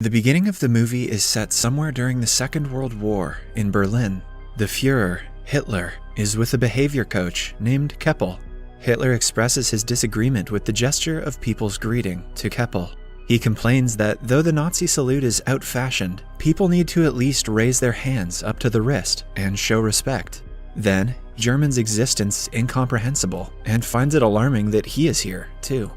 The beginning of the movie is set somewhere during the Second World War in Berlin. The Führer, Hitler, is with a behavior coach named Keppel. Hitler expresses his disagreement with the gesture of people's greeting to Keppel. He complains that though the Nazi salute is out-fashioned, people need to at least raise their hands up to the wrist and show respect. Then, German's existence incomprehensible and finds it alarming that he is here, too.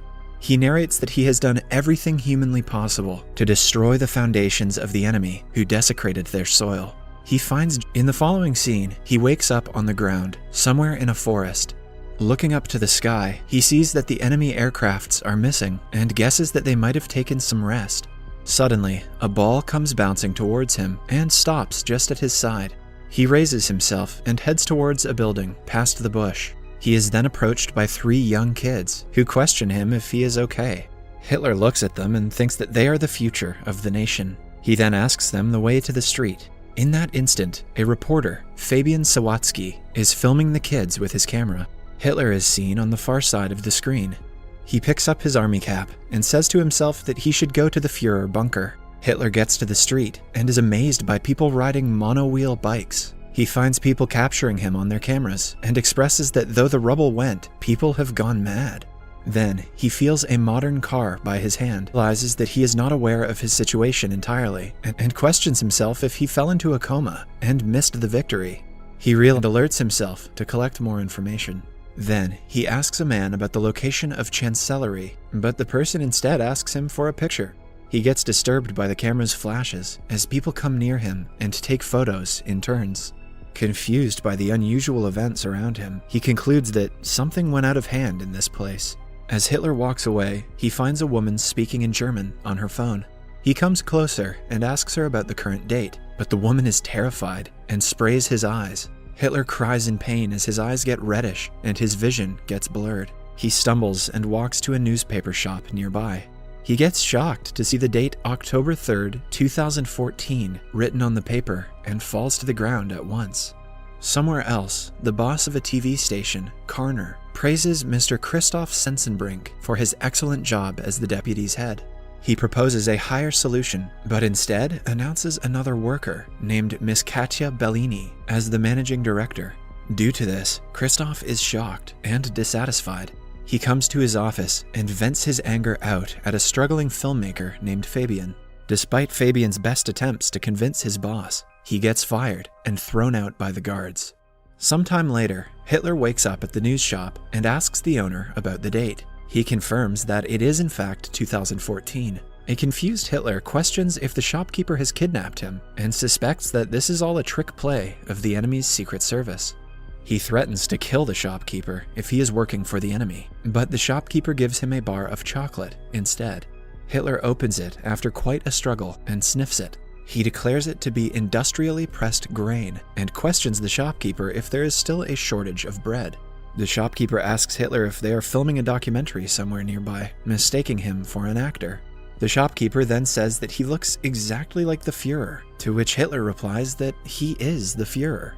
He narrates that he has done everything humanly possible to destroy the foundations of the enemy who desecrated their soil. He finds in the following scene, he wakes up on the ground, somewhere in a forest. Looking up to the sky, he sees that the enemy aircrafts are missing and guesses that they might have taken some rest. Suddenly, a ball comes bouncing towards him and stops just at his side. He raises himself and heads towards a building past the bush. He is then approached by 3 young kids who question him if he is okay. Hitler looks at them and thinks that they are the future of the nation. He then asks them the way to the street. In that instant, a reporter, Fabian Sawatzki, is filming the kids with his camera. Hitler is seen on the far side of the screen. He picks up his army cap and says to himself that he should go to the Führer bunker. Hitler gets to the street and is amazed by people riding monowheel bikes. He finds people capturing him on their cameras and expresses that though the rubble went, people have gone mad. Then, he feels a modern car by his hand, realizes that he is not aware of his situation entirely, and questions himself if he fell into a coma and missed the victory. He alerts himself to collect more information. Then, he asks a man about the location of Chancellery, but the person instead asks him for a picture. He gets disturbed by the camera's flashes as people come near him and take photos in turns. Confused by the unusual events around him, he concludes that something went out of hand in this place. As Hitler walks away, he finds a woman speaking in German on her phone. He comes closer and asks her about the current date, but the woman is terrified and sprays his eyes. Hitler cries in pain as his eyes get reddish and his vision gets blurred. He stumbles and walks to a newspaper shop nearby. He gets shocked to see the date October 3rd, 2014 written on the paper and falls to the ground at once. Somewhere else, the boss of a TV station, Karner, praises Mr. Christoph Sensenbrink for his excellent job as the deputy's head. He proposes a higher solution, but instead announces another worker named Miss Katja Bellini as the managing director. Due to this, Christoph is shocked and dissatisfied. He comes to his office and vents his anger out at a struggling filmmaker named Fabian. Despite Fabian's best attempts to convince his boss, he gets fired and thrown out by the guards. Sometime later, Hitler wakes up at the news shop and asks the owner about the date. He confirms that it is in fact 2014. A confused Hitler questions if the shopkeeper has kidnapped him and suspects that this is all a trick play of the enemy's secret service. He threatens to kill the shopkeeper if he is working for the enemy, but the shopkeeper gives him a bar of chocolate instead. Hitler opens it after quite a struggle and sniffs it. He declares it to be industrially pressed grain and questions the shopkeeper if there is still a shortage of bread. The shopkeeper asks Hitler if they are filming a documentary somewhere nearby, mistaking him for an actor. The shopkeeper then says that he looks exactly like the Führer, to which Hitler replies that he is the Führer.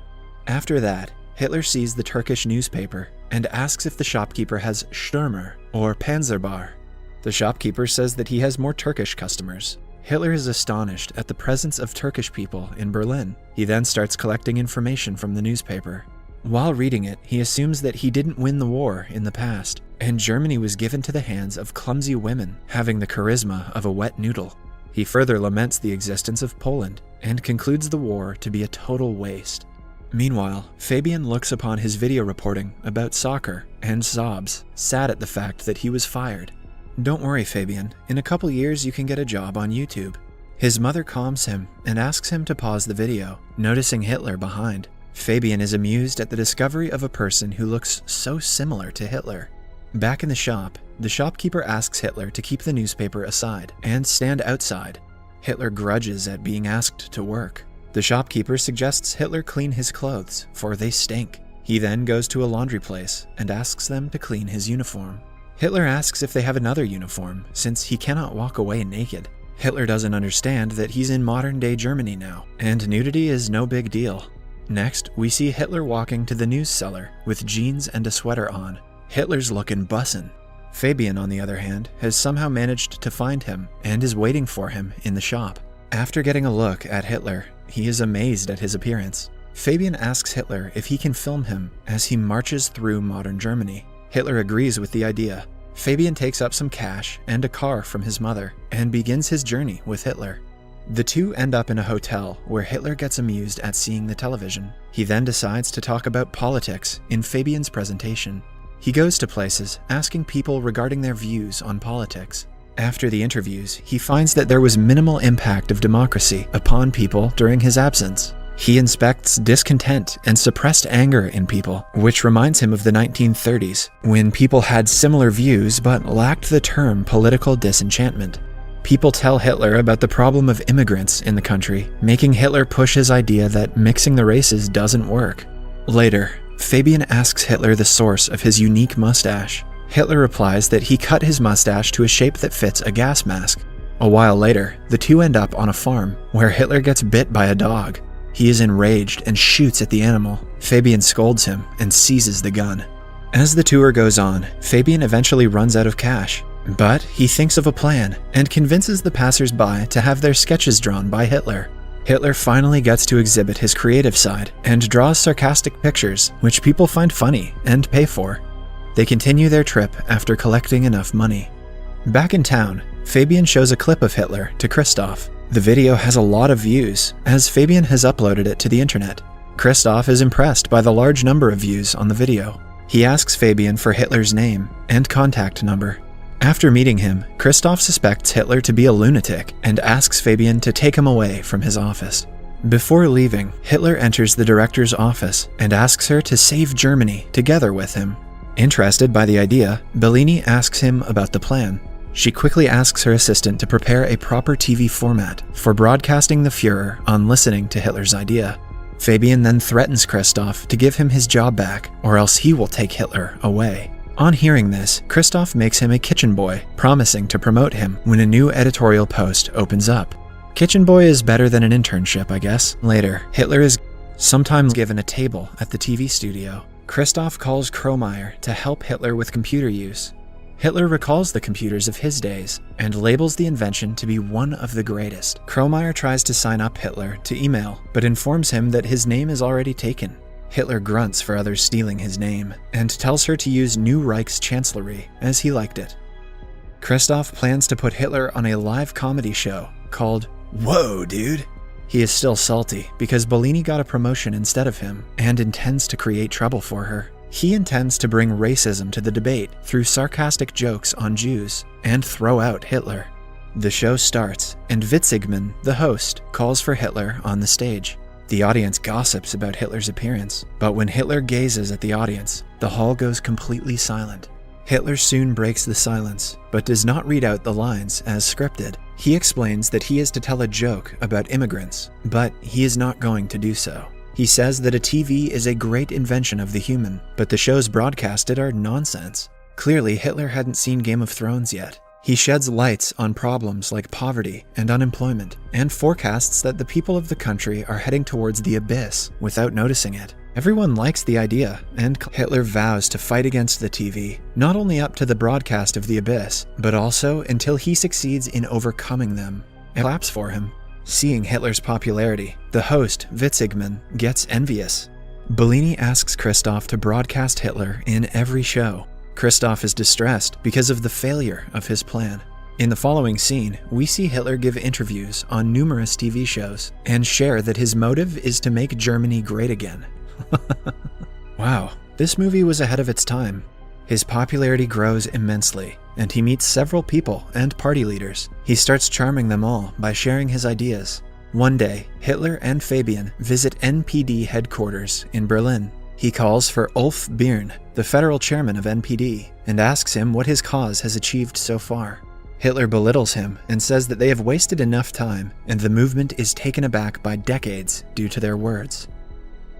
After that, Hitler sees the Turkish newspaper and asks if the shopkeeper has Stürmer or Panzerbar. The shopkeeper says that he has more Turkish customers. Hitler is astonished at the presence of Turkish people in Berlin. He then starts collecting information from the newspaper. While reading it, he assumes that he didn't win the war in the past, and Germany was given to the hands of clumsy women having the charisma of a wet noodle. He further laments the existence of Poland and concludes the war to be a total waste. Meanwhile, Fabian looks upon his video reporting about soccer and sobs, sad at the fact that he was fired. Don't worry, Fabian. In a couple years you can get a job on YouTube. His mother calms him and asks him to pause the video, noticing Hitler behind. Fabian is amused at the discovery of a person who looks so similar to Hitler. Back in the shop, the shopkeeper asks Hitler to keep the newspaper aside and stand outside. Hitler grudges at being asked to work. The shopkeeper suggests Hitler clean his clothes, for they stink. He then goes to a laundry place and asks them to clean his uniform. Hitler asks if they have another uniform, since he cannot walk away naked. Hitler doesn't understand that he's in modern-day Germany now, and nudity is no big deal. Next, we see Hitler walking to the news cellar with jeans and a sweater on. Hitler's looking bussin'. Fabian, on the other hand, has somehow managed to find him and is waiting for him in the shop. After getting a look at Hitler, he is amazed at his appearance. Fabian asks Hitler if he can film him as he marches through modern Germany. Hitler agrees with the idea. Fabian takes up some cash and a car from his mother and begins his journey with Hitler. The two end up in a hotel where Hitler gets amused at seeing the television. He then decides to talk about politics in Fabian's presentation. He goes to places asking people regarding their views on politics. After the interviews, he finds that there was minimal impact of democracy upon people during his absence. He inspects discontent and suppressed anger in people, which reminds him of the 1930s, when people had similar views but lacked the term political disenchantment. People tell Hitler about the problem of immigrants in the country, making Hitler push his idea that mixing the races doesn't work. Later, Fabian asks Hitler the source of his unique mustache. Hitler replies that he cut his mustache to a shape that fits a gas mask. A while later, the two end up on a farm where Hitler gets bit by a dog. He is enraged and shoots at the animal. Fabian scolds him and seizes the gun. As the tour goes on, Fabian eventually runs out of cash, but he thinks of a plan and convinces the passers-by to have their sketches drawn by Hitler. Hitler finally gets to exhibit his creative side and draws sarcastic pictures, which people find funny and pay for. They continue their trip after collecting enough money. Back in town, Fabian shows a clip of Hitler to Christoph. The video has a lot of views, as Fabian has uploaded it to the internet. Christoph is impressed by the large number of views on the video. He asks Fabian for Hitler's name and contact number. After meeting him, Christoph suspects Hitler to be a lunatic and asks Fabian to take him away from his office. Before leaving, Hitler enters the director's office and asks her to save Germany together with him. Interested by the idea, Bellini asks him about the plan. She quickly asks her assistant to prepare a proper TV format for broadcasting the Führer on listening to Hitler's idea. Fabian then threatens Christoph to give him his job back, or else he will take Hitler away. On hearing this, Christoph makes him a kitchen boy, promising to promote him when a new editorial post opens up. Kitchen boy is better than an internship, I guess. Later, Hitler is sometimes given a table at the TV studio. Christoph calls Kromeyer to help Hitler with computer use. Hitler recalls the computers of his days and labels the invention to be one of the greatest. Kromeyer tries to sign up Hitler to email, but informs him that his name is already taken. Hitler grunts for others stealing his name and tells her to use New Reich's chancellery as he liked it. Christoph plans to put Hitler on a live comedy show called Whoa, Dude! He is still salty because Bellini got a promotion instead of him and intends to create trouble for her. He intends to bring racism to the debate through sarcastic jokes on Jews and throw out Hitler. The show starts, and Witzigmann, the host, calls for Hitler on the stage. The audience gossips about Hitler's appearance, but when Hitler gazes at the audience, the hall goes completely silent. Hitler soon breaks the silence, but does not read out the lines as scripted. He explains that he is to tell a joke about immigrants, but he is not going to do so. He says that a TV is a great invention of the human, but the shows broadcasted are nonsense. Clearly, Hitler hadn't seen Game of Thrones yet. He sheds lights on problems like poverty and unemployment, and forecasts that the people of the country are heading towards the abyss without noticing it. Everyone likes the idea, and Hitler vows to fight against the TV, not only up to the broadcast of the abyss, but also until he succeeds in overcoming them. It claps for him. Seeing Hitler's popularity, the host, Witzigmann, gets envious. Bellini asks Christoph to broadcast Hitler in every show. Christoph is distressed because of the failure of his plan. In the following scene, we see Hitler give interviews on numerous TV shows and share that his motive is to make Germany great again. Wow, this movie was ahead of its time. His popularity grows immensely, and he meets several people and party leaders. He starts charming them all by sharing his ideas. One day, Hitler and Fabian visit NPD headquarters in Berlin. He calls for Ulf Birn, the federal chairman of NPD, and asks him what his cause has achieved so far. Hitler belittles him and says that they have wasted enough time, and the movement is taken aback by decades due to their words.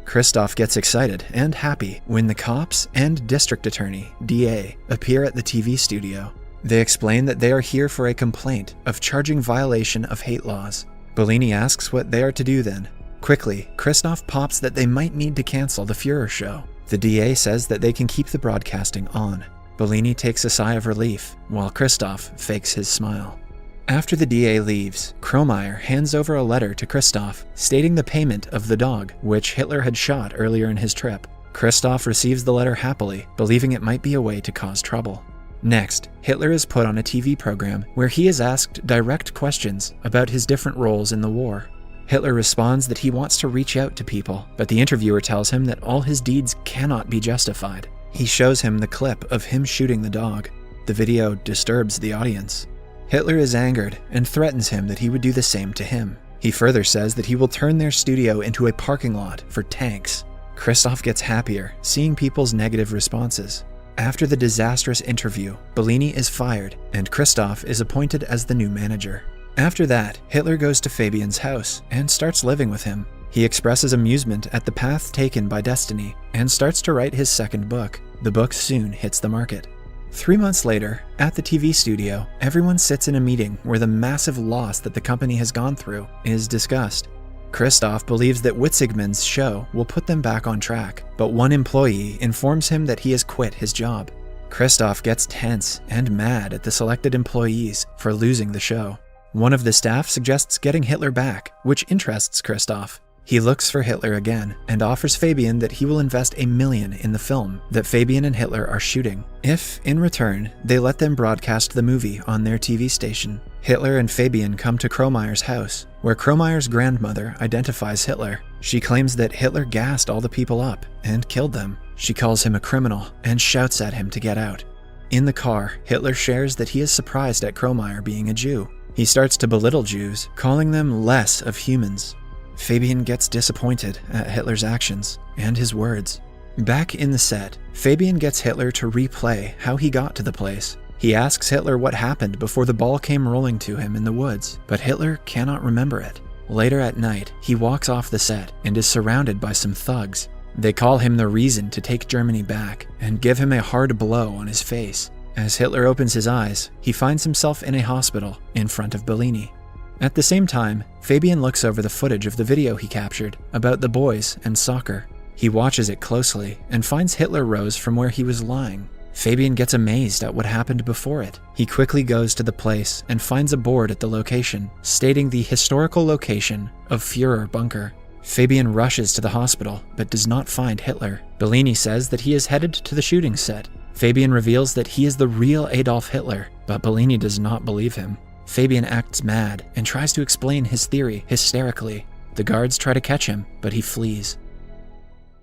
Christoph gets excited and happy when the cops and district attorney, DA, appear at the TV studio. They explain that they are here for a complaint of charging violation of hate laws. Bellini asks what they are to do then. Quickly, Christoph pops that they might need to cancel the Führer show. The DA says that they can keep the broadcasting on. Bellini takes a sigh of relief, while Christoph fakes his smile. After the DA leaves, Kromeyer hands over a letter to Christoph stating the payment of the dog, which Hitler had shot earlier in his trip. Christoph receives the letter happily, believing it might be a way to cause trouble. Next, Hitler is put on a TV program where he is asked direct questions about his different roles in the war. Hitler responds that he wants to reach out to people, but the interviewer tells him that all his deeds cannot be justified. He shows him the clip of him shooting the dog. The video disturbs the audience. Hitler is angered and threatens him that he would do the same to him. He further says that he will turn their studio into a parking lot for tanks. Christoph gets happier, seeing people's negative responses. After the disastrous interview, Bellini is fired, and Christoph is appointed as the new manager. After that, Hitler goes to Fabian's house and starts living with him. He expresses amusement at the path taken by destiny and starts to write his second book. The book soon hits the market. 3 months later, at the TV studio, everyone sits in a meeting where the massive loss that the company has gone through is discussed. Christoph believes that Witzigmann's show will put them back on track, but one employee informs him that he has quit his job. Christoph gets tense and mad at the selected employees for losing the show. One of the staff suggests getting Hitler back, which interests Christoph. He looks for Hitler again and offers Fabian that he will invest $1 million in the film that Fabian and Hitler are shooting, if, in return, they let them broadcast the movie on their TV station. Hitler and Fabian come to Kromeyer's house, where Kromeyer's grandmother identifies Hitler. She claims that Hitler gassed all the people up and killed them. She calls him a criminal and shouts at him to get out. In the car, Hitler shares that he is surprised at Kromeyer being a Jew. He starts to belittle Jews, calling them less of humans. Fabian gets disappointed at Hitler's actions and his words. Back in the set, Fabian gets Hitler to replay how he got to the place. He asks Hitler what happened before the ball came rolling to him in the woods, but Hitler cannot remember it. Later at night, he walks off the set and is surrounded by some thugs. They call him the reason to take Germany back and give him a hard blow on his face. As Hitler opens his eyes, he finds himself in a hospital in front of Bellini. At the same time, Fabian looks over the footage of the video he captured about the boys and soccer. He watches it closely and finds Hitler rose from where he was lying. Fabian gets amazed at what happened before it. He quickly goes to the place and finds a board at the location, stating the historical location of Führer Bunker. Fabian rushes to the hospital, but does not find Hitler. Bellini says that he is headed to the shooting set. Fabian reveals that he is the real Adolf Hitler, but Bellini does not believe him. Fabian acts mad and tries to explain his theory hysterically. The guards try to catch him, but he flees.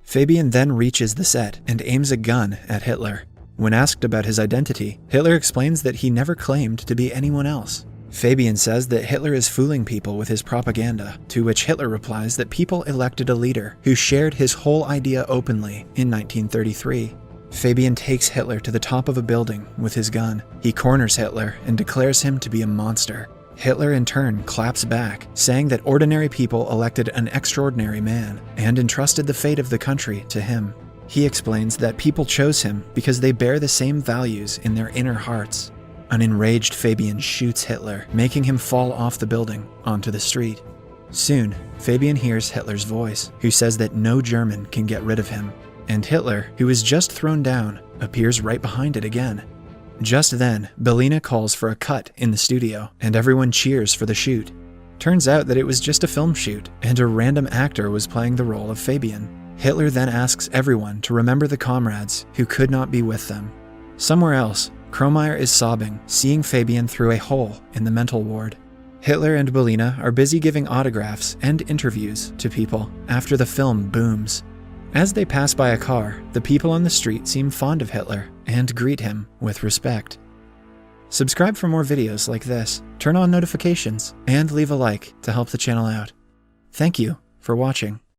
Fabian then reaches the set and aims a gun at Hitler. When asked about his identity, Hitler explains that he never claimed to be anyone else. Fabian says that Hitler is fooling people with his propaganda, to which Hitler replies that people elected a leader who shared his whole idea openly in 1933. Fabian takes Hitler to the top of a building with his gun. He corners Hitler and declares him to be a monster. Hitler in turn claps back, saying that ordinary people elected an extraordinary man and entrusted the fate of the country to him. He explains that people chose him because they bear the same values in their inner hearts. An enraged Fabian shoots Hitler, making him fall off the building onto the street. Soon, Fabian hears Hitler's voice, who says that no German can get rid of him. And Hitler, who is just thrown down, appears right behind it again. Just then, Bellini calls for a cut in the studio, and everyone cheers for the shoot. Turns out that it was just a film shoot, and a random actor was playing the role of Fabian. Hitler then asks everyone to remember the comrades who could not be with them. Somewhere else, Kromeyer is sobbing, seeing Fabian through a hole in the mental ward. Hitler and Bellini are busy giving autographs and interviews to people after the film booms. As they pass by a car, the people on the street seem fond of Hitler and greet him with respect. Subscribe for more videos like this, turn on notifications, and leave a like to help the channel out. Thank you for watching.